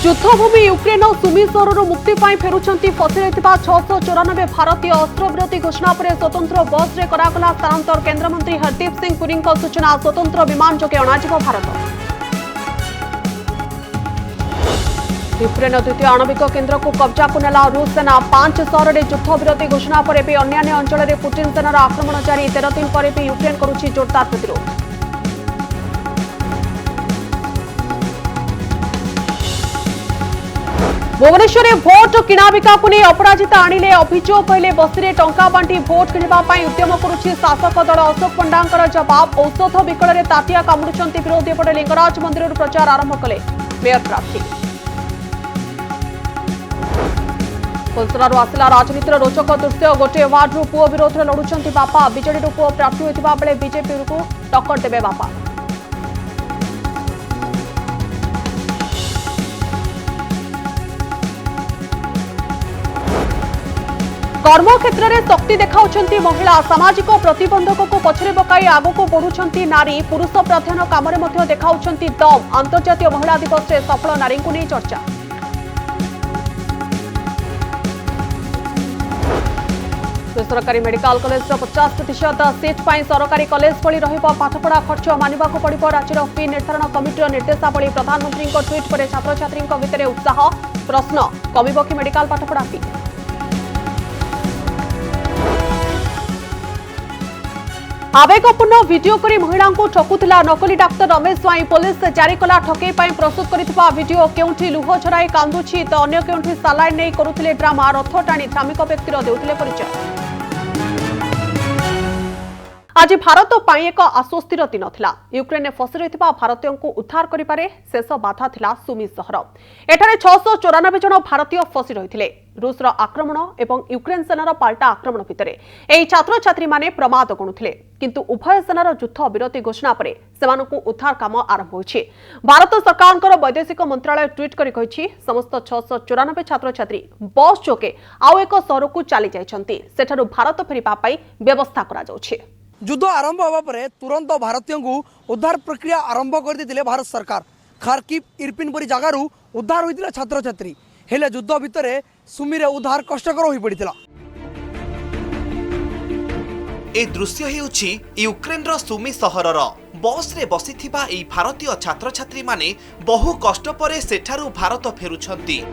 युद्धभूमि Ukraine Sumi सहर मुक्ति फेरुंट फसी रही 694 भारतीय अस्त्रविरति घोषणा पर स्वतंत्र बस रे करागला स्थानांतर केन्द्रमंत्री हरदीप सिंह पुरी सूचना स्वतंत्र विमान जोगे अणाजिब भारत। यूक्रेन द्वितीय आणविक केन्द्र को कब्जा को नेला रूस सेना 5 सहर में युद्धविरति घोषणा पर भी अन्य अंचल में पुतिन सेनार आक्रमण जारी 13 दिन पर भी यूक्रेन करुछि जोरदार प्रतिरोध। भुवनेश्वर में भोट किणाबिका को नहीं अपराजिता आनिले अभियोग कहले बस्ती टंका बांटी भोट किणवाई उद्यम करुछि शासक दल अशोक पंडांकर जवाब औषध विकल में तातिया कामुड़ुंट विरोधी पटे लिंगराज मंदिर प्रचार आरंभ कले मेयर प्रार्थी। फुलसरारू आसला राजनीतिर रोचक दृश्य गोटे वार्डरू पुओ विरोध में लड़ुंट बापा विजेडी पुओ प्रार्थी होता बेले बीजेपी को टक्कर देवे बापा। कर्मक्षेत्र में शक्ति देखाउछंती महिला सामाजिक प्रतिबंधक को पछरे पकाई आगको बढ़ुछंती नारी पुरुष प्राधान्य काम में मध्य देखाउछंती दम अंतर्जातीय महिला दिवस में सफल नारी को नहीं चर्चा। बेसरकारी मेडिकल कॉलेज 50% सीट पर सरकारी कॉलेज भली रहिबो पाठपढ़ा खर्च मानिबाको पड़िबो राज्यर फी निर्धारण कमिटीर निर्देशावली प्रधानमंत्री ट्वीट पर छात्र छात्री भितर उत्साह प्रश्न कमिबो कि मेडिकल पाठपढ़ा फी। आवेगपूर्ण वीडियो करी महिला को ठकुला नकली डाक्तर रमेश स्वाई पुलिस जारी कला ठकई प्रस्तुत करथिबा वीडियो केउठी लुह झराई कांदुछि तो अन्य केउठी सालाइन नहीं करुथिले ड्रामा रथ टाणी धार्मिक व्यक्तिर देउथिले परिचय। आज भारत पाई एक आश्वस्तिर दिन थिला। यूक्रेन में फसी रही भारतीयों को उद्धार करिपारे शेष बाधा थिला सुमी सहर। एठारे 694 जन भारतीय फसी रही रूसर आक्रमण एवं यूक्रेन सेनार पाल्टा आक्रमण भितर एही छात्र छात्री माने प्रमाद गणुथिले किंतु उभय सेनार युद्ध विरति घोषणा पर सेमानकु उद्धार काम आरंभ होइछि। भारत सरकारकर वैदेशिक मंत्रालय ट्वीट करी कहिछि समस्त 694 छात्र छात्री बस जोगे आउ एक सहर को चली जाइछन्ति सेठारु भारत फेरिबा पई व्यवस्था करा जाउछि। युद्ध आरंभ होगा पर तुरंत भारतीयों को उद्धार प्रक्रिया आरंभ कर देते भारत सरकार। खार्किव इरपिन परी जगार उद्धार होता छात्र छात्री हेले युद्ध भितर सुमीरे उद्धार कष्टकर हो पड़ा। ए दृश्य हेउछि यूक्रेन रो सुमी सहरर बस रे बसिथिबा एई भारतीय छात्र छात्री माने बहु कष्ट परे सेठारु भारत फेरुछंती।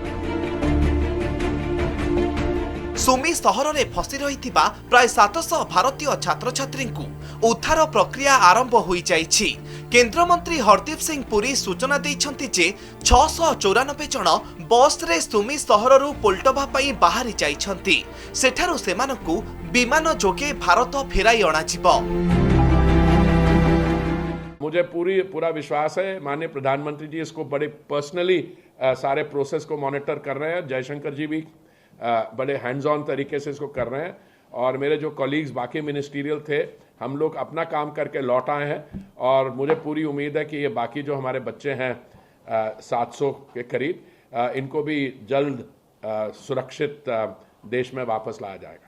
सुमी सहर में फसी रही प्राय 700 भारतीय छात्र छात्री को उद्धार प्रक्रिया आरंभ हो जाइछि। केन्द्रमंत्री हरदीप सिंह पुरी सूचना देइछन्ति जे 694 जन बस रे सुमी सहररू पोल्टोभा पई बाहरी जाइछन्ति सेठारु सेमानकु विमान जोगे भारत फेराई अणाजिब। मुझे पूरा विश्वास है माननीय प्रधानमंत्री जी इसको बड़े पर्सनली सारे प्रोसेस को मॉनिटर कर रहे हैं। जयशंकर जी भी बड़े हैंड्स ऑन तरीके से इसको कर रहे हैं और मेरे जो कॉलीग्स बाकी मिनिस्ट्रियल थे हम लोग अपना काम करके लौट आए हैं और मुझे पूरी उम्मीद है कि ये बाकी जो हमारे बच्चे हैं 700 के करीब इनको भी जल्द सुरक्षित देश में वापस लाया जाएगा।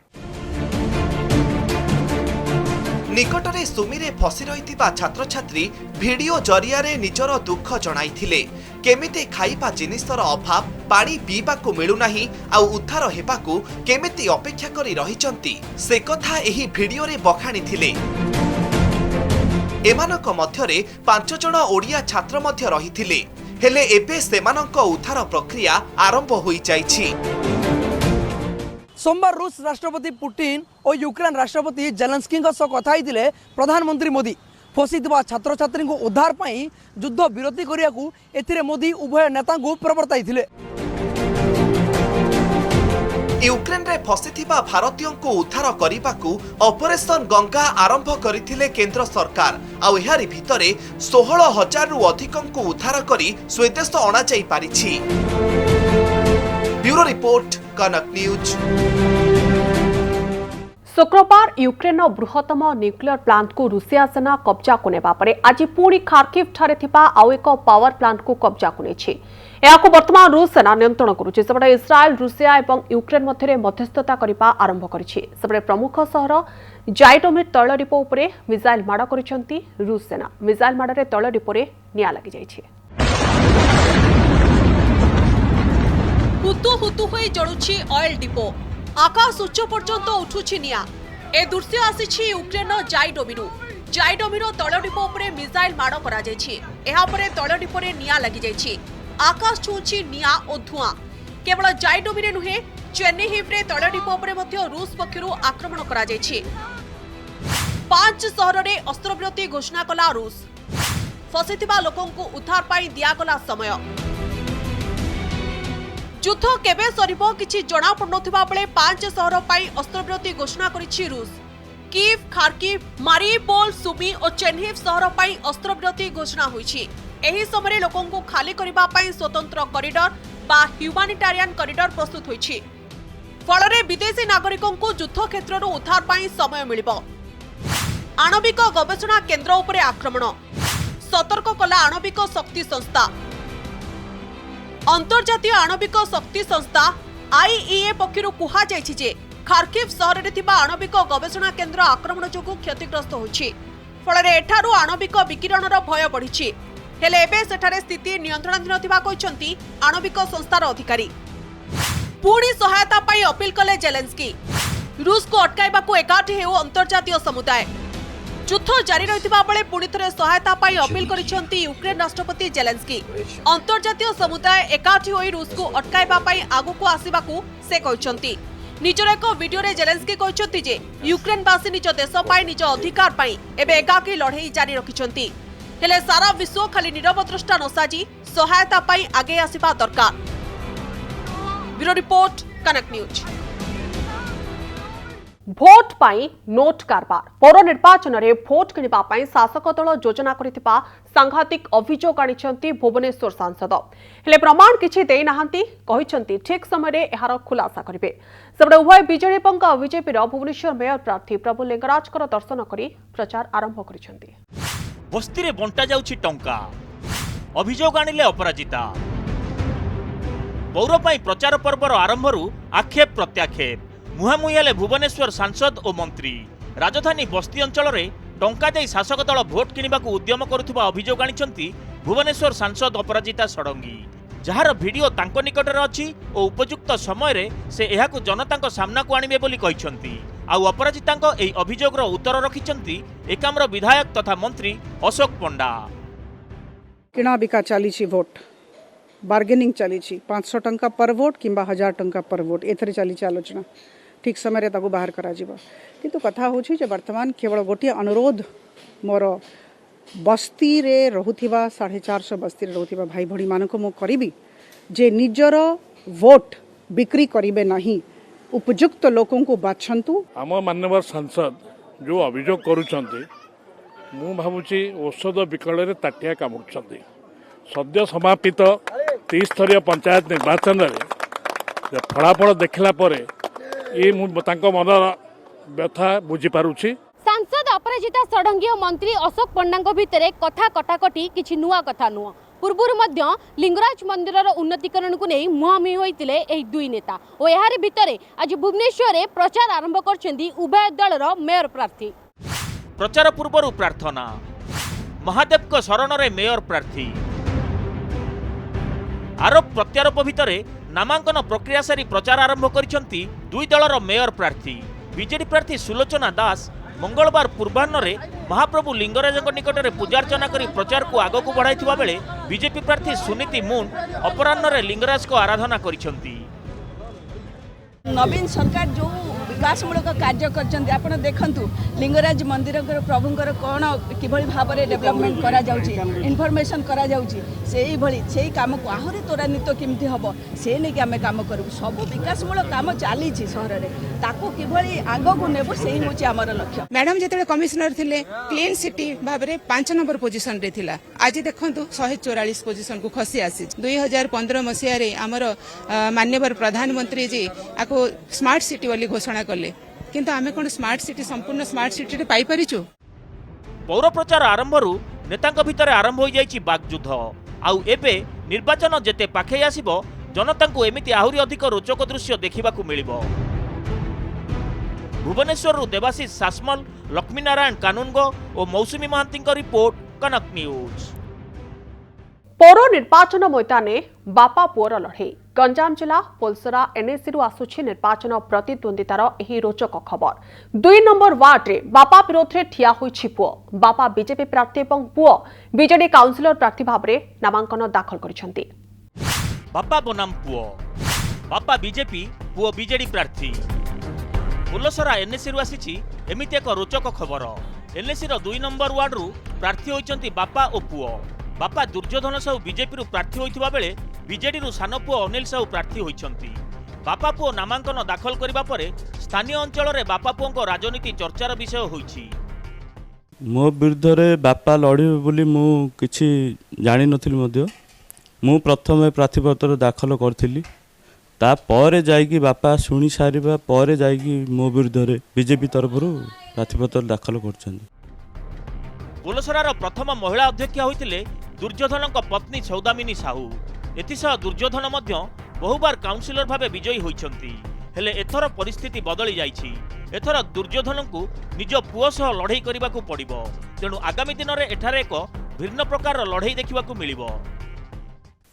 निकटरे सुमीरे फसी रही छात्र छात्री वीडियो जरिया रे निजर दुख जणाइथिले केमिति खाइबा जिनिसर अभाव पानी पीबा को मिलुनाही आ उद्धार हेबाकू केमिति अपेक्षा करी रहिचंती से कथा एही वीडियो रे बखाणी थिले। एमानक मध्यरे 5 जन ओडिया छात्र मध्य रहिथिले हेले एबे सेमानक उद्धार प्रक्रिया आरंभ होई जाइछि। सोमवार रूस राष्ट्रपति पुतिन और यूक्रेन राष्ट्रपति जेलेंस्की कथा होते प्रधानमंत्री मोदी फसी छात्र छात्री को उद्धार पाई युद्ध विरति करने मोदी उभय नेता को प्रवर्ताई। यूक्रेन रे फसीथिबा भारतीयों को उद्धार करने ऑपरेशन गंगा आरंभ करथिले केंद्र सरकार आ एहारी भितरे 16,000 रु अधिक को उद्धार करी स्वदेश अणा जाई पारिछि। ब्यूरो रिपोर्ट कनक न्यूज। शुक्रवार यूक्रेन बृहत्तम न्यूक्लियर प्लांट को रूसिया सेना कब्जा को नेबा परे आज पुणी खार्किव ठारे थिबा आउ एक पावर प्लांट को कब्जा को नेछि। याको वर्तमान रूस सेना नियंत्रण करुछि। सेबडे इस्राएल रूसिया एवं यूक्रेन मध्यरे मध्यस्थता करिबा आरंभ करिछि। सेबडे प्रमुख सहर जाइटोमिर तैल डिपो उपरे मिसाइल माड़ करिसेंती रूस सेना। मिसाइल माड़रे तैल डिपोरे निया लागि जाइछि। हुतु हुतु होई जळुछि ऑयल डिपो आकाश उच्च पर्यंत उठुछि निया ए दृश्य आसीछि यूक्रेन जाइडोमिरो तैल डिपो उपरे मिसाइल माड़ करा जायछि एहा परे तैल डिपोरे निया लागि जायछि आकाश छुछि निया ओ धुआं केवल जाइडोमिरे नुहे चेन्नईहिवरे तैल डिपो उपरे मध्य रूस पक्षरु आक्रमण करा जायछि 5 सहर रे अस्त्रविरति घोषणा कला रूस फसिथिबा लोकंकु उद्धार पाई दियागला समय युद्ध केबे सरिबो किछि जणा पड़नथिबा बेले 5 सहर पाई अस्त्रविरति घोषणा करिछि रूस कीव खार्किव मारिउपोल सुमी और चेन्नईव सहर पाई अस्त्रविरति घोषणा होइछि एही समय लोकंकु खाली करिबा पाई स्वतंत्र कॉरिडोर बा ह्यूमानिटारियन कॉरिडोर प्रस्तुत होइछि फलरे विदेशी नागरिकंकु युद्ध क्षेत्ररो उद्धार पाई समय मिलिबो आणविक गवेषणा केन्द्र उपरे आक्रमण सतर्क कला आणविक शक्ति संस्था अंतर्जातीय आणविक शक्ति संस्था आईईए पक्षरु कुहा जायछि जे खार्किव सहर रे थिबा आणविक गवेषणा केन्द्र आक्रमण जोगु क्षतिग्रस्त होइछि फलरे एठारु आणविक विकिरणर भय बढ़िछि हेले एबे सेठारे स्थिति नियंत्रणाधीन थिबा कहिसंती आणविक संस्थार अधिकारी पुणी सहायता पाई अपील कले जेलेंस्की रूस को अटकाइबाकू एकाठी हेउ अंतर्जातीय समुदाय युद्ध जारी रहिथिबा बेले पुणी थरे सहायता पाई अपील करिसेंती यूक्रेन राष्ट्रपति जेलेंस्की अंतर्जातीय समुदाय एकाठी होई रूस को अटकाइबा पाई आगुको आसीबाकू से कहिसेंती निजर एक वीडियो रे जेलेंस्की कहिसेंती जे यूक्रेनवासी निज देश पाई निज अधिकार पाई एबे एकाकी लढेई जारी रखिसेंती हेले सारा विश्व खाली नीरव द्रष्टा नसाजी सहायता पाई आगे आसीबा दरकार ब्यूरो रिपोर्ट कनक न्यूज भोट पाई नोट कारबार पौर निर्वाचन रे भोट किनिबा पाई शासक दल योजना करिथिबा सांघातिक अभियोग आनिछंती भुवनेश्वर सांसद हेले प्रमाण किछि देई नाहंती कहिछंती ठीक समय रे एहार खुलासा करिवे सबरे उभय बीजेपी पंक बीजेपी रो भुवनेश्वर मेयर प्रार्थी प्रभु लिंगराज कर दर्शन करी प्रचार आरंभ करिछंती बस्ती रे बंटा जाउछि टंका अभियोग आनिले अपराजिता पौर पाई प्रचार पर्वर आरंभरू आक्षेप प्रत्याक्षेप मुहामुही हेले भुवनेश्वर सांसद और मंत्री राजधानी बस्ती अंचल में टंका दे शासक दल भोट किनिबाकू उद्यम करुथिबा अभियोग आनिछंती भुवनेश्वर सांसद अपराजिता षडंगी जार भिडियो तांको निकटरे अछि और उपयुक्त समय रे से एहाकू जनतांको सामनाकू आनिबे बोली कहिसंती आउ अपराजितांको एई अभियोगर उत्तर रखिसंती एकाम्र विधायक तथा मंत्री अशोक पंडा किणा बिका चली भोट बार्गेनिंग चली 500 टंका पर वोट किंबा 1000 टंका पर वोट एथरे चली आलोचना ठीक समय रे ताकू बाहर करा जिवो किंतु कथा होछि जे वर्तमान केवल गोटे अनुरोध मोर बस्ती रे रहुथिबा 450 बस्ती रे रहुथिबा भाई भणी मानको मो करिबी जे निजर वोट बिक्री करिवे नाही उपयुक्त लोकों को बाछंतु आम माननीय सांसद जो अभियोग करुछंती मु भाबुची औषध विकल रे ताटिया कामुछंती सद्य समापित 30 स्तरीय पंचायत निर्वाचन रे फलाफल देखला परे ये मनर व्यथा बुझी पारुछि सांसद अपराजिता षडंगी और मंत्री अशोक पंडा भितर कथा कटाकटी किछि नुआ कथा नुह पूर्वर मध्य लिंगराज मंदिर उन्नतीकरण को नहीं मुहांमुही होइतिले एही दुई नेता और यार भितर आज भुवनेश्वर रे प्रचार आरंभ करछन्ती उभय दलर मेयर प्रार्थी प्रचार पूर्वर प्रार्थना महादेव को शरण रे मेयर प्रार्थी आरोप प्रत्यारोप भितर नामांकन प्रक्रिया सारी प्रचार आरंभ करिसंती दुई दलर मेयर प्रार्थी बीजेडी प्रार्थी सुलोचना दास मंगलवार पूर्वाह्न रे महाप्रभु लिंगराजक निकट में पूजार्चना करी प्रचार को आग को बढ़ाई बेले बीजेपी प्रार्थी सुनीति मुन अपराह्न रे लिंगराज को आराधना करिसंती नवीन सरकार जो विकासमूलक कार्य करछन्ती आपण देखंतु लिंगराज मंदिर प्रभुंकर कौन किभଳି भाबरे डेवलपमेंट करा जाउची इन्फॉर्मेशन करा जाउची सेही भଳି सेही काम को आहुरी त्वरान्वित केमती हबो से नै कि आमे काम करबु सब विकासमूलक काम चाली छी शहर रे ताको किभଳି आगो को नेबो सेही होची हमर लक्ष्य मैडम जेतले कमिश्नर थिले क्लीन सिटी भाबरे 5 नंबर पोजीशन रे थिला आज देखंतु 144 पोजीशन को खसी आसी 2015 मसिया रे हमर माननीय प्रधानमंत्री जी आको स्मार्ट सिटी वाली घोषणा कले किंतु आमे कोन स्मार्ट सिटी संपूर्ण स्मार्ट सिटी रे पाई परिचु पौर प्रचार आरंभरू नेतांक भितर आरंभ हो जाइछि बागयुद्ध आउ एबे निर्वाचन जेते पाखे आसीबो जनतांकु एमिति आहुरी अधिक रोचक दृश्य देखिबाकू मिलिबो भुवनेश्वर देवाशीष सासमल लक्ष्मीनारायण कानूनगो और मौसुमी महांती रिपोर्ट कनक न्यूज पौर निर्वाचन मैदाने बापा पुअर लड़े गंजाम जिला पोलसरा एनएसी रु आसुछि निर्वाचन प्रतिद्वंदितार एही रोचक खबर 2 नंबर वार्ड रे बापा विरोध रे ठिया होइछि पुओ बापा बीजेपी प्रार्थी एवं पुओ बीजेडी काउंसिलर प्रार्थी भाबरे नामांकन दाखल करिसेंती। बापा बनाम पुओ बापा बीजेपी पुओ बीजेडी प्रार्थी पुलसरा एनएसी रु आसीछि एमिति एक रोचक खबर। एनएसी रो 2 नंबर वार्ड रु प्रार्थी होइचंती बापा ओ पुओ बापा दुर्योधन साहू बीजेपी रु प्रार्थी होइथिबा बेले बीजेडी रु सान पुओ अनिल साहू प्रार्थी होइचंती। बापा पुओ नामांकन दाखल करिबा परे स्थानीय अंचल रे बापा पुओंको राजनीति चर्चार विषय होइछि। मो विरुद्ध रे बापा लड़िबे बोली मु किछि जानि नथिल मध्य मु प्रथमे प्रार्थीपत्र दाखल करथिली तापर जाइकी बापा शुणी सारिबा पर जाइकी मो विरुद्ध रे बीजेपी तरफ प्रार्थीपत्र दाखल करछन। पुलसरार प्रथम महिला अध्यक्ष होइतिले दुर्योधनक पत्नी सौदामिनी साहू। एथिसह दुर्योधन मध्य बहुबार काउंसिलर भावे विजयी होइछंती। हेले एथर परिस्थिति बदली जाइछि। एथर दुर्योधनकु निज पुओ सह लढई करिबाकू पड़िबो। तेणु आगामी दिन रे एठारे एक भिन्न प्रकार लढई देखिबाकू मिलिबो।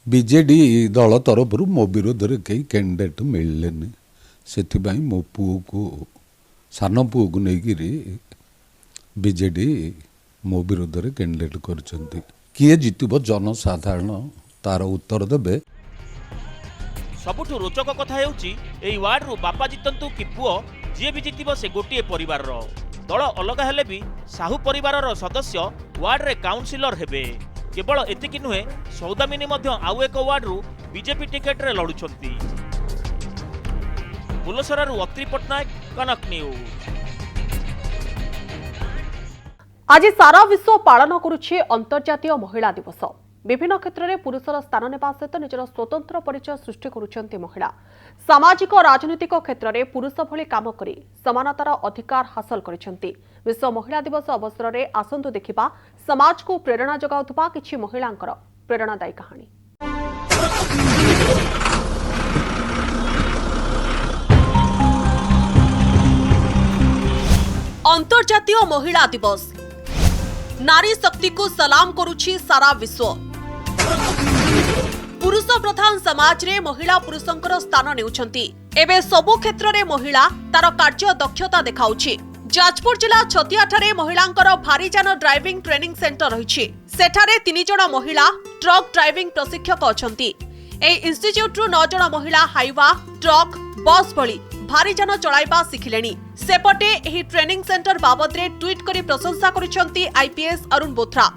बीजेडी दल तरफ मो विरोध में कई कैंडिडेट मिलने से मो पुओ को सान पुओ को लेकिन बीजेडी मो विरोध में कैंडिडेट कर किए जितब जनसाधारण तार उत्तर देबे। सबुठु रोचक कथा हेउची एई वार्ड रु बापा जितंतु कि पुओ जे भी जितिबो से गोटिए परिवार रो दल अलग हेले भी साहू परिवार रो सदस्य वार्ड रे काउंसिलर हेबे। केवल एतिकी नुहे सौदामिनी मध्य आउ एक वार्ड रु बीजेपी टिकेट रे लड़ुछंती। पुलसरा रु अत्रि पटनायक कनक न्यूज। आज सारा विश्व पालन करुछि अंतर्जातीय महिला दिवस। विभिन्न क्षेत्र में पुरुषर स्थान नेबा सहित निजर स्वतंत्र परिचय सृष्टि करुछंती महिला। सामाजिक और राजनीतिक क्षेत्र में पुरुष भली काम करी समानतार अधिकार हासिल करिछंती। विश्व महिला दिवस अवसर में आसंतु देखिबा समाज को प्रेरणा जगाउथबा किछि महिलांकर प्रेरणादायी कहानी। अंतर्जातीय महिला दिवस नारी शक्ति को सलाम करुछि सारा विश्व। पुरुष प्रधान समाज रे महिला पुरुषंकर स्थान नेउछंती। एबे सबु क्षेत्र रे महिला तार कार्य दक्षता देखाउछि। जाजपुर जिला छतियाठारे महिलांकर भारीजान ड्राइविंग ट्रेनिंग सेंटर रहिछि। सेठारे 3 जण महिला ट्रक ड्राइविंग प्रशिक्षक अछंती। एई इंस्टिट्यूट रु 9 जण महिला हाइवा ट्रक बस भली भारीजान चलाइबा शिखिलेनी। सेपटे एही ट्रेनिंग सेंटर बाबद रे ट्वीट करी प्रशंसा करिसंती आईपीएस अरुण बोथरा।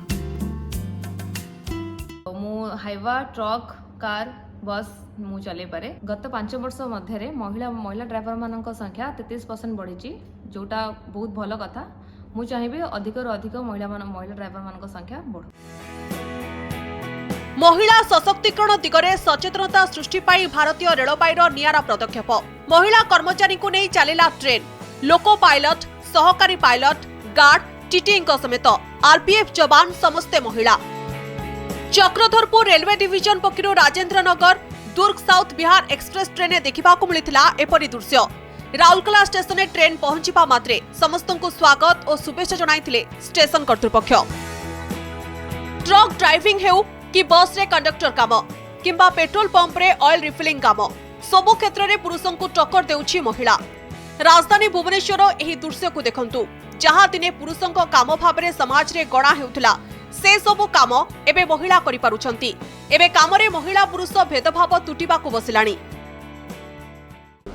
मु हाइवा ट्रक कार बस मु चले पारे। गत 5 वर्ष मध्य महिला ड्राइवर मान संख्या 33% बढ़ी जोटा बहुत भल कथा। मु चाहिए अधिक अधिक महिला ड्राइवर मान संख्या बढ़। महिला सशक्तिकरण दिगरे सचेतनता सृष्टि पाई भारतीय रेलबाईर नियारा पदक्षेप। महिला कर्मचारी को नहीं चलिला ट्रेन। लोको पायलट सहकारी पायलट गार्ड टीटी समेत आरपीएफ जवान समस्ते महिला। चक्रधरपुर रेलवे डिविजन पक्षरु राजेंद्रनगर दुर्ग साउथ बिहार एक्सप्रेस ट्रेन देखा मिलता एपरी दृश्य। राउरकेला स्टेशन ट्रेन पहुंचवा मात्रे समस्त को स्वागत और शुभेच्छा जणाइथिले स्टेशन कर्तृपक्ष। ट्रक ड्राइविंग हेउ कि बस रे कंडक्टर काम किंबा पेट्रोल पंप रे ऑयल रिफिलिंग काम सबु क्षेत्र में पुरुषों को टक्कर देउछि महिला। राजधानी भुवनेश्वर एही दृश्य को देखंतु जहां दिने पुरुषों काम भाव में समाज रे गणा हेउथिला से सबु काम एबे महिला करि पारुछंती। एबे काम रे महिला पुरुष भेदभाव तुटिबा को बसिलाणी।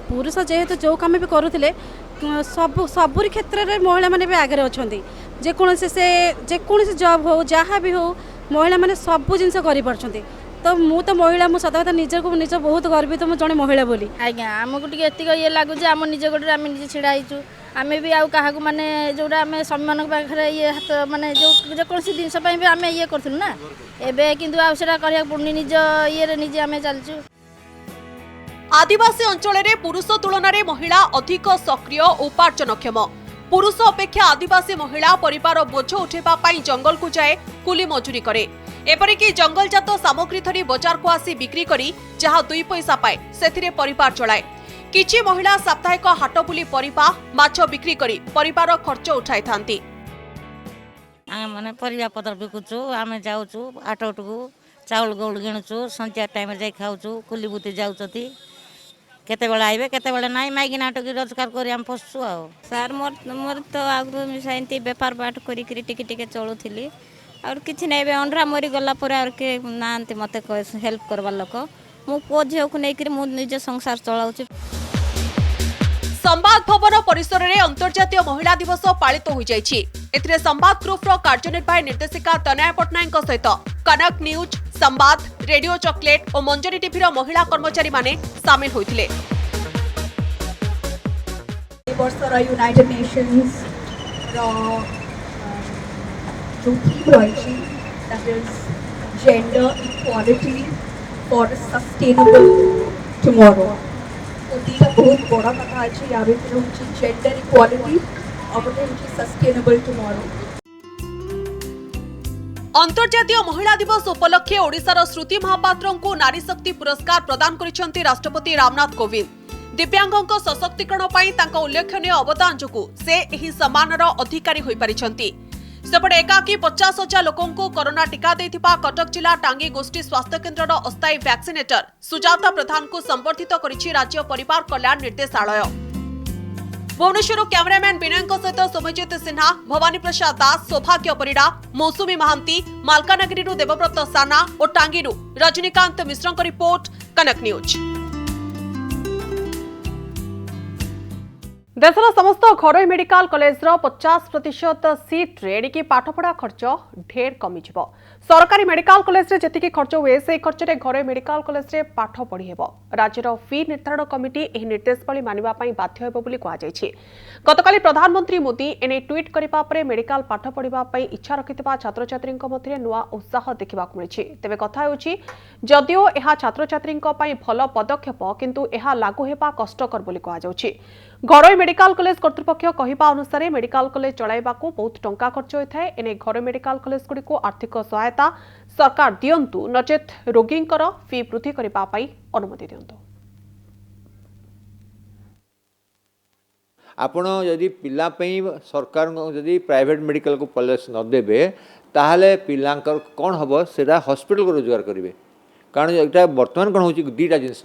पुरुष जेहेतु जो काम भी करुथिले सबुरी क्षेत्र में महिला माने भी आगे अछंती। जेकोसी जॉब हो जहाँ भी हो महिला माने सबु जिनस करि पारछंती। तो मु तो महिला मु सदा निज को निज बहुत गर्वित मु जने महिला बोली। आज्ञा आमको टिके एतिक ये लागु जे आम निज गोटे आम निजे छिड़ा हिचु। आमे भी आउ काहाकु माने जोटा आमे सम्मान पाखरे ये हाथ माने जो जेकोसी जिनस पई भी आमे ये करथुन ना। एबे किंतु आ सेटा करिया पुनी निज ये रे निजे आमे चलचु। आदिवासी अंचल में पुरुष तुलन में महिला अधिक सक्रिय उपार्जनक्षम। पुरुष अपेक्षा आदिवासी महिला परिवार बोझ उठेबा पाई जंगल को जाए कुली मजूरी करे। एपरिकी जंगलजात सामग्री धरी बाजार को आसी बिक्री करी जहाँ 2 पैसा पाए सेथिरे परिवार चलाए। किछि महिला साप्ताहिक हाट बुली परिबा माछ बिक्री करी परिवार खर्च उठाई थांती। आमे माने परिया पत्र बिकुचु आमे जाउचु हाटटकु चाउल गौल किणुचु संचार टाइम जाई खाऊचु कुली बुती जाउचती केतेबेले आइबे केतेबेले नाई माइकी नाटक रोजगार करी हम फसु आ ସାର୍ ମୋର ତ ଆଗରୁ ସେମିତି ବେପାର ବାଟ କରିକିରି ଟିକେ ଟିକେ ଚଳୁଥିଲି ଆଉ କିଛି ନାହିଁ ଏବେ ଅଣ୍ଡରା ମରିଗଲା ପରେ ଆଉ କିଏ ନାହାନ୍ତି ମୋତେ ହେଲ୍ପ କରବାର ଲୋକ ମୁଁ ପୁଅ ଝିଅକୁ ନେଇକିରି ମୁଁ ନିଜ ସଂସାର ଚଳାଉଛି। संवाद भवन परिसर में अंतर्जातीय महिला दिवस पालित हो जाइछि। एथिरे संवाद ग्रुप रो कार्यनिर्वाही निर्देशिका तनया पटनायक सहित कनक न्यूज, संवाद, रेडियो चॉकलेट और मंजरी टीवी महिला कर्मचारी माने शामिल होइथिले। वर्षर यूनाइटेड नेशंस रो जो थीम रही that is gender equality for a sustainable tomorrow. तो दीटा बहुत बड़ा कथा अछि या भितर होछि जेंडर इक्वालिटी और होछि सस्टेनेबल टुमारो। अंतर्जातीय महिला दिवस उपलक्षे ओडिशार श्रुति महापात्रଙ୍କୁ नारी शक्ति पुरस्कार प्रदान करिसेंती राष्ट्रपति रामनाथ कोविंद। दिव्यांगଙ୍କ सशक्तिकरण ପାଇଁ ତାଙ୍କ ଉଲ୍ଲେଖନୀୟ ଅବଦାନ ଯୋଗୁଁ ସେ ଏହି ସମ୍ମାନର ଅଧିକାରୀ ହୋଇ ପାରିଛନ୍ତି। सेपटे एकाकी 50,000 लोकंको कोरोना टीका देथिबा कटक जिला टांगी गोष्ठी स्वास्थ्य केन्द्रर अस्थायी वैक्सीनेटर सुजाता प्रधान को संबर्धित करिछि राज्य परिवार कल्याण निर्देशालय। भुवनेश्वर कैमरामैन विनय सहित सोमजित सिन्हा, भवानी प्रसाद दास, सौभाग्य परिड़ा, मौसुमी महांती, मालकानगिरी देवव्रत साना और टांगी रजनीकांत मिश्र रिपोर्ट, कनक न्यूज। देशर समस्त घरोई मेडिकल कॉलेज 50% सीट रे पाठपढ़ा खर्च ढेर कमी जिवो। सरकारी मेडिकल कॉलेज रे जेतिकी खर्च हुए से खर्च रे घरोई मेडिकल कॉलेज रे पाठ पढ़ी हेबो। राज्यर फी निर्धारण कमिटी एही निर्देशावली मानिबा पई बाध्य हेबो बोली कहा जायछि। गतकाली प्रधानमंत्री मोदी एने ट्वीट करिबा परे मेडिकल पाठ पढ़िबा पई इच्छा रखितबा छात्र छात्रींक मध्ये नुआ उत्साह देखिबा को मिलिछि। तेबे कथा हेउछि जदिओ एहा छात्र छात्रींक पई भलो पदक्षेप किंतु एहा लागू हेबा कष्टकर बोली कहा जाउछि। घरोई मेडिकल कॉलेज कर्तृपक्ष कहवा अनुसार मेडिकल कॉलेज चलाइबा को बहुत टंका खर्च होता है। एने घरोई मेडिकल कॉलेज गुड़ी को आर्थिक सहायता सरकार दियंतु नचेत रोगींकर फी वृद्धि करबा पई अनुमति दियंतु। आपण यदि पिला पई सरकार यदि प्राइवेट मेडिकल को कॉलेज न देबे ताहले पिलांकर कोन हबो सेरा हॉस्पिटल को रोजगार करिवे। कारण एटा वर्तमान कोन होची दीटा जिंस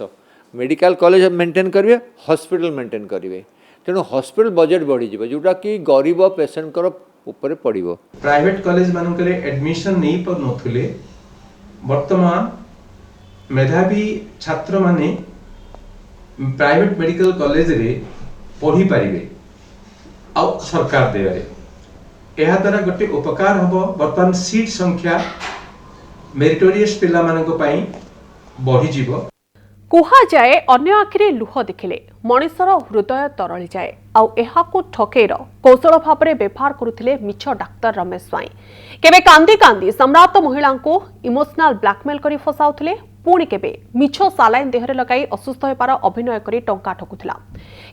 मेडिकल कॉलेज मेंटेन करेंगे हॉस्पिटल मेंटेन करेंगे तेणु हॉस्पिटल बजेट बढ़ी जोटा कि गरीब पेसेंट ऊपर पड़ो। प्राइवेट कॉलेज मानक एडमिशन नहीं पर नथुले वर्तमान मेधावी छात्र माने प्राइवेट मेडिकल कॉलेज रे पढ़ी पारिबे आ सरकार देवारे एहा द्वारा गोटे उपकार हबो। वर्तमान सीट संख्या मेरिटोरियस पिला मानक पई बढ़ी जीवो। कुहा जाए अन्य आखिरे लुह देखिले मनिषर हृदय तरली जाए आउ एहाकु ठकेर कौशल भाव में व्यवहार करुथिले मिछ डाक्तर रमेश स्वाई। केबे कांदी कांदी सम्राट महिला को इमोशनल ब्लैकमेल करी फसाउथिले, पुणी केबे मिछ सालाइन देहरे लगाई असुस्थ हेबार अभिनय करी टंका ठकुथिला।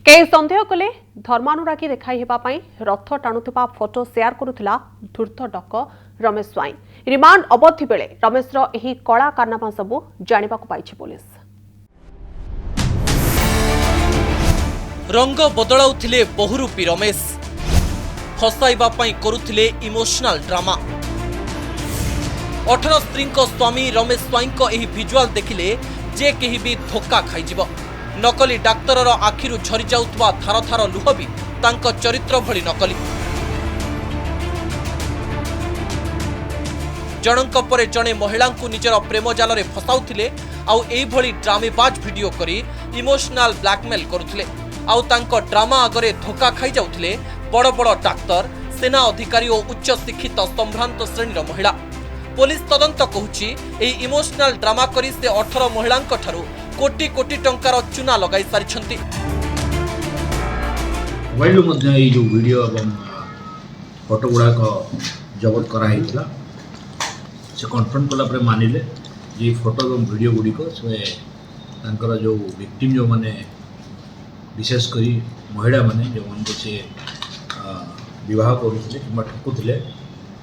केही संदेह कले धर्मानुरागी देखाई हेबा पई रथ टाणुथिबा फोटो शेयर करुथिला धूर्त डक रमेश स्वाई। रिमांड अवधि बेले रमेशर एही कला कारनामा सबु जानिबाकु पाइछि पुलिस। रंग बदलाउथिले बहुरूपी रमेश, हसाइबा पई करुथिले इमोशनल ड्रामा। 18 स्त्रींको स्वामी रमेश स्वाईंको एही विजुअल देखिले जे केही भी धोखा खाइजिबो। नकली डाक्तरर आखिरु झरी जाउतबा थार थार लुह भी तांको चरित्र भली नकली। जनक परे जणे महिलांकु निजर प्रेम जालरे फसाउथिले आउ एही भली ड्रामेबाज वीडियो करी इमोशनल ब्लैकमेल करुथिले। आउ तांको ड्रामा आगरे धोखा खाई जाउथिले बड़ बड़ डाक्तर, सेना अधिकारी और उच्च शिक्षित संभ्रांत श्रेणीर महिला। पुलिस तदंत कहूछि एही इमोशनल ड्रामा करी से 18 महिलांक ठारू कोटी कोटी टंकार चुना लगाई सारिछंती। मोबाइल मध्ये एही जो वीडियो एवं फोटो गुडा को जबत करा हेतला से कन्फर्म कला पर मानिले जे फोटो एवं वीडियो गुडी को से तांकर जो विक्टिम जो माने विशेष करी महिला माने जो उनको से विवाह करुଥିଲେ किंबा ठकुଥିଲେ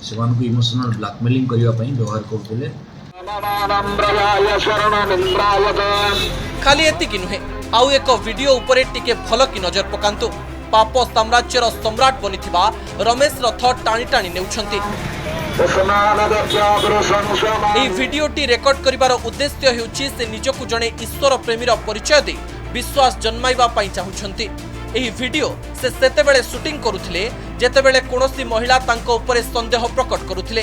सेମାନଙ୍କୁ इमोशनल ब्लैकमेलिंग करिवा पई व्यवहार करुଥିଲେ। खाली एतिकी नुहे आउ एक वीडियो उपरे टिके भल की नजर पकांतु। पाप साम्राज्यर सम्राट बनिथिबा रमेश रथ टाणी टाणी नेउछंती। ଏହି ଭିଡିଓଟି ରେକର୍ଡ କରିବାର ଉଦ୍ଦେଶ୍ୟ ହେଉଛି ସେ ନିଜକୁ ଜଣେ ଈଶ୍ୱର ପ୍ରେମୀର ପରିଚୟ ଦେଇ ବିଶ୍ୱାସ ଜନ୍ମାଇବା ପାଇଁ ଚାହୁଁଛନ୍ତି। ଏହି ଭିଡିଓ ସେ ସେତେବେଳେ ସୁଟିଂ କରୁଥିଲେ ଯେତେବେଳେ କୌଣସି ମହିଳା ତାଙ୍କ ଉପରେ ସନ୍ଦେହ ପ୍ରକଟ କରୁଥିଲେ,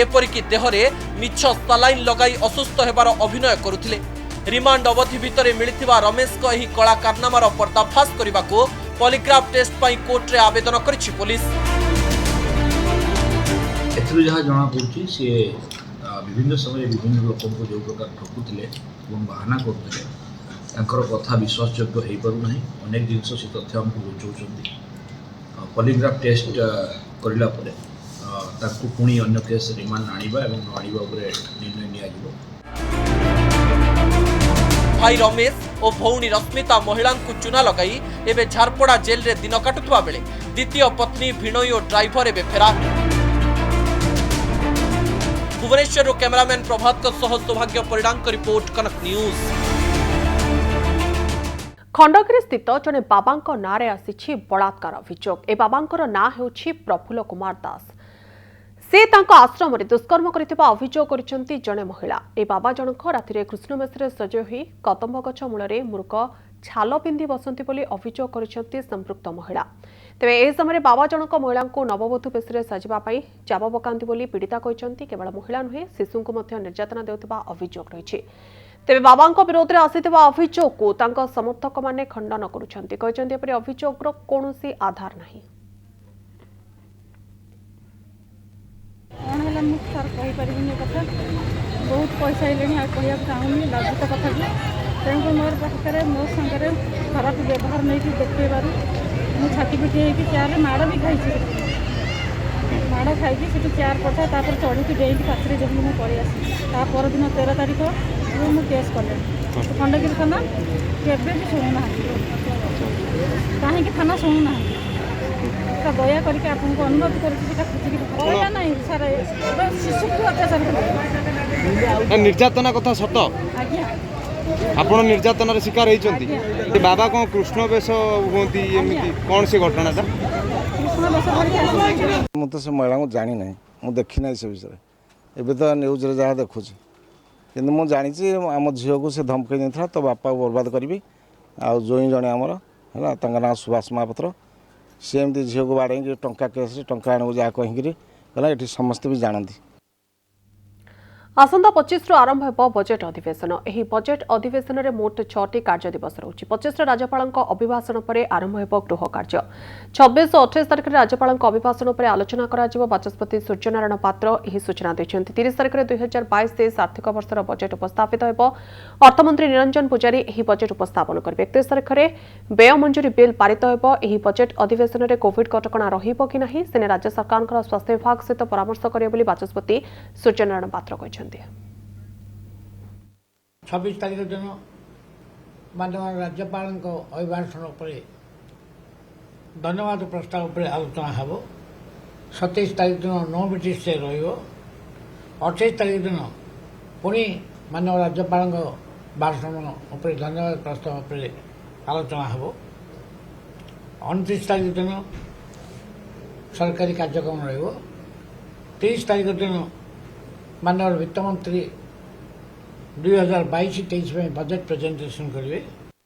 ଏପରିକି ଦେହରେ ମିଛ ସାଲାଇନ୍ ଲଗାଇ ଅସୁସ୍ଥ ହେବାର ଅଭିନୟ କରୁଥିଲେ। ରିମାଣ୍ଡ ଅବଧି ଭିତରେ ମିଳିଥିବା ରମେଶଙ୍କ ଏହି କଳା କାରନାମାର ପର୍ଦ୍ଦାଫାଶ କରିବାକୁ ପଲିଗ୍ରାଫ ଟେଷ୍ଟ ପାଇଁ କୋର୍ଟରେ ଆବେଦନ କରିଛି ପୋଲିସ। ଏଥିରୁ ଯାହା ଜଣାପଡ଼ୁଛି ସିଏ ବିଭିନ୍ନ ସମୟରେ ବିଭିନ୍ନ ଲୋକଙ୍କୁ ଯେଉଁ ପ୍ରକାର ଠକୁଥିଲେ ଏବଂ ବାହାନା କରୁଥିଲେ ତାଙ୍କର କଥା ବିଶ୍ୱାସଯୋଗ୍ୟ ହୋଇପାରୁନାହିଁ। ଅନେକ ଜିନିଷ ସେ ତଥ୍ୟ ଆମକୁ ବୁଝାଉଛନ୍ତି। ପଲିଗ୍ରାଫ ଟେଷ୍ଟ କରିଲା ପରେ ତାଙ୍କୁ ପୁଣି ଅନ୍ୟ କେସ୍ ରିମାଣ୍ଡ ଆଣିବା ଏବଂ ନ ଆଣିବା ଉପରେ ନିର୍ଣ୍ଣୟ ନିଆଯିବ। ଭାଇ ରମେଶ ଓ ଭଉଣୀ ରଶ୍ମିତା ମହିଳାଙ୍କୁ ଚୁନା ଲଗାଇ ଏବେ ଝାରପଡ଼ା ଜେଲରେ ଦିନ କାଟୁଥିବା ବେଳେ ଦ୍ୱିତୀୟ ପତ୍ନୀ ଭିଣୋଇ ଓ ଡ୍ରାଇଭର ଏବେ ଫେରାର। भुवनेश्वर कैमरामैन प्रभात सौभाग्य परिणाम रिपोर्ट कनक न्यूज। खंडगिरी स्थित जड़े बाबा नारे आसी बलात्कार अभियोग। ए बाबा ना होउछि प्रफुल्ल कुमार दास। से तांको आश्रम में दुष्कर्म करथिबा अभियोग करिसेंती जड़े महिला। ए बाबा जनक राति कृष्ण मेसरे सजय होई कदम्ब गछ मूल मूर्ख छाल पिंधि बसंती बोली अभियोग करिसेंती संपृक्त महिला। तेबे ए समय बाबा जनक महिला को नववधू बेसरे सजिबा पई चाप पकांती बोली पीड़िता कहिसेंती। केवल महिला नुहे शिशु को मध्य निर्यातना देउथिबा अभियोग रहिछि। तेबे बाबा विरोध में आसिथिबा अभियोग को तांको समर्थक माने खंडन करुछंती। कहिसेंती एपरि अभियोगरो कोनोसी आधार नाही। बहुत पैसा कहना चाहूनी लाजित कथा तेणुक मोर पाखे मो सागर खराब व्यवहार नहीं देखेबार मुझे छाती पिटी होगी चेयर माड़ भी खाई माड़ खाई चेयर पड़ा तापर चढ़ी डेई पाखे जब मुझे पलि आसी परदिन 13 तारीख मु केस कले खंडगिरी थाना केवे भी शुणुना कहीं थाना शुणुना दया करके आपको अनुरोध करा ना सर शिशु को अत्याचार निर्यातना कथा सत आज्ञा आपण निर्यातनार शिकार होती बाबा कौन कृष्ण वेश होती एमती कौन से घटनाटा मुझे तो से महिला को जानी ना मुझे देखी ना से विषय एवं तो न्यूज रे जहाँ देखुची कि मुझे जानी आम झील को से धमकई नहीं तो बापा को बर्बाद करी आ जोई जड़े आमर है ना सुभाष महापात्र सी एमती झील को बाड़े टंका केस टंका आने जहाँ कहीकि ये समस्ते भी जानती। आसंता 25 रु आरंभ हो बजेट अधिवेशन। एही बजेट अधिवेशन में मोट 6टी कार्य दिवस रहुछि। 25 राज्यपाल अभिभाषण पर आरंभ हो गृह कार्य। 26 और 28 तारिख में राज्यपाल अभिभाषण पर आलोचना करा बाचस्पति सूर्यनारायण पात्र यह सूचना दैछन्ति। 30 तारिख में 2022-23 आर्थिक वर्षर बजेट उपस्थापित हो। अर्थमंत्री निरंजन पूजारी यह बजेट उपस्थापन करेंगे। 31 तारिख में व्यय मंजूरी बिल पारित हो। यह बजेट अधिवेशन में कोविड कटकणा रहिबो कि नहीं से राज्य सरकार स्वास्थ्य विभाग सहित परामर्श करेंगे बाचस्पति सूर्यनारायण पात्र कहते। 26 तारीख दिन माननीय राज्यपाल अभिभाषण पर धन्यवाद प्रस्ताव पर आलोचना हेब। 27 तारीख दिन नो ब्रिटिश से रही। 28 तारीख दिन पुणी माननीय राज्यपाल भाषण उपर धन्यवाद प्रस्ताव पर आलोचना हेब। 29 तारीख दिन सरकारी कार्यक्रम रही। 30 तारीख दिन माननीय वित्तमंत्री 2022-23 में बजेट प्रेजेंटेशन करेंगे।